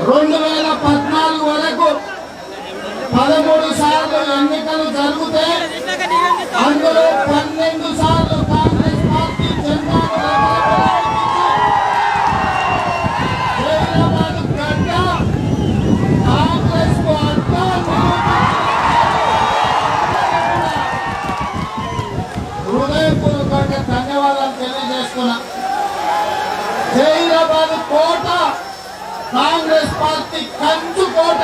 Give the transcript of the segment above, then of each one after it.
2014 వరకు 13 సార్లు ఎన్నికలు జరిగితే అందులో 12 సార్లు కాంగ్రెస్ పార్టీ జెండాను కాంగ్రెస్ కు హృదయపూర్వకంగా ధన్యవాదాలు తెలియజేస్తున్నా. జైరాబాద్ కోట కాంగ్రెస్ పార్టీ కంచు కోట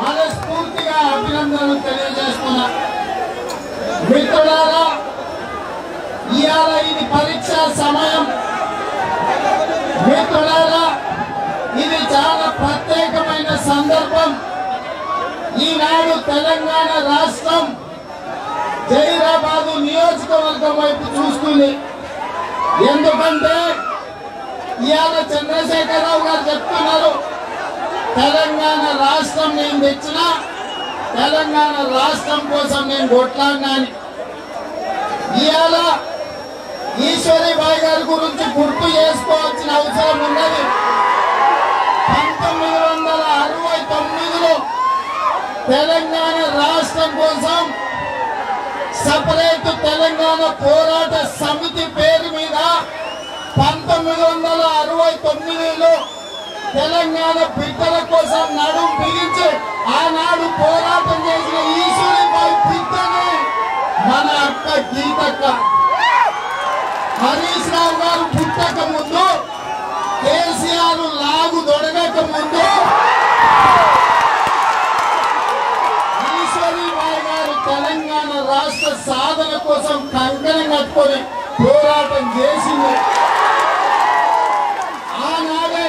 మనస్ఫూర్తిగా అభినందనలు తెలియజేస్తున్నా. మిత్రులారా, ఇవాళ ఇది పరీక్షా సమయం. మిత్రులారా, ఇది చాలా ప్రత్యేకమైన సందర్భం. ఈనాడు తెలంగాణ రాష్ట్రం జైరాబాదు నియోజకవర్గం వైపు చూస్తుంది. ఎందుకంటే ఇవాళ చంద్రశేఖరరావు గారు చెప్తున్నారు, తెలంగాణ రాష్ట్రం నేను తెచ్చినా తెలంగాణ రాష్ట్రం కోసం నేను కొట్లాడినాను. ఇవాళ ఈశ్వరీబాయి గారి గురించి గుర్తు చేసుకోవాల్సిన అవసరం ఉన్నది. 1969లో తెలంగాణ రాష్ట్రం కోసం సపరేట్ తెలంగాణ పోరాట సమితి పేరు మీద 1969లో తెలంగాణ బిడ్డల కోసం నడుం బిగించి ఆనాడు పోరాటం చేసిన ఈశ్వరీబాయి బిడ్డని మన అక్క గీతక్క. హరీష్ రావు గారు పుట్టక ముందు, కేసీఆర్ లాగు దొడగక ముందు ఈశ్వరీబాయి గారు తెలంగాణ రాష్ట్ర సాధన కోసం కంకణం కట్టుకొని పోరాటం చేసింది. ఆనాడే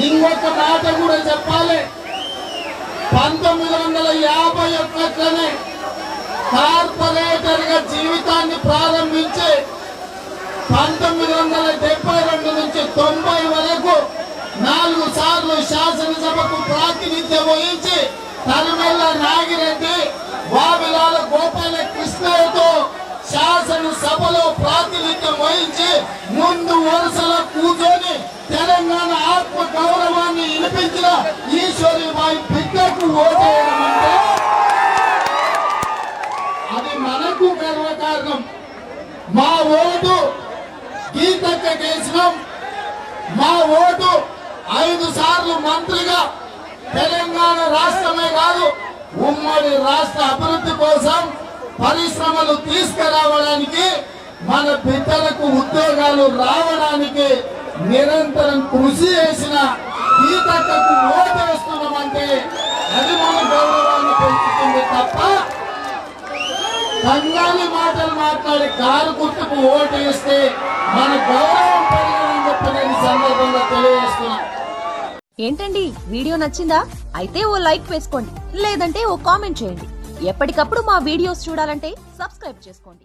ఇంకొక మాట కూడా చెప్పాలి. 1951లోనే కార్పొరేటర్ గా జీవితాన్ని ప్రారంభించి 1972 నుంచి 90 వరకు 4 సార్లు శాసనసభకు ప్రాతినిధ్యం వహించి తలమెల్ల నాగిరెడ్డి, వావిలాల గోపాల కృష్ణయ్యతో శాసనసభలో ప్రాతినిధ్యం వహించి ముందు వరుసలో కూర్చొని తెలంగాణ ఆత్మ గౌరవాన్ని వినిపించిన ఈశ్వరీబాయి బిడ్డకు ఓటేయడం అంటే అది మనకు గర్వకారణం. మా ఓటు గీతక్క కేసినాం. మా ఓటు 5 సార్లు మంత్రిగా తెలంగాణ రాష్ట్రమే కాదు ఉమ్మడి రాష్ట్ర అభివృద్ధి కోసం పరిశ్రమలు తీసుకురావడానికి, మన బిడ్డలకు ఉద్యోగాలు రావడానికి నిరంతరం కృషి చేసిన గీతక్కకు ఓటు వేస్తున్నామంటే అది మన గౌరవాన్ని పెంచుతుంది తప్ప కంగాలి మాటలు మాట్లాడి కారు గుర్తుకు ఓటు వేస్తే మన గౌరవం పెరగదని చెప్పి నేను సందర్భంగా తెలియజేస్తున్నా. ఏంటండి, వీడియో నచ్చిందా? అయితే ఓ లైక్ వేసుకోండి, లేదంటే ఓ కామెంట్ చేయండి. ఎప్పటికప్పుడు మా వీడియోస్ చూడాలంటే సబ్స్క్రైబ్ చేసుకోండి.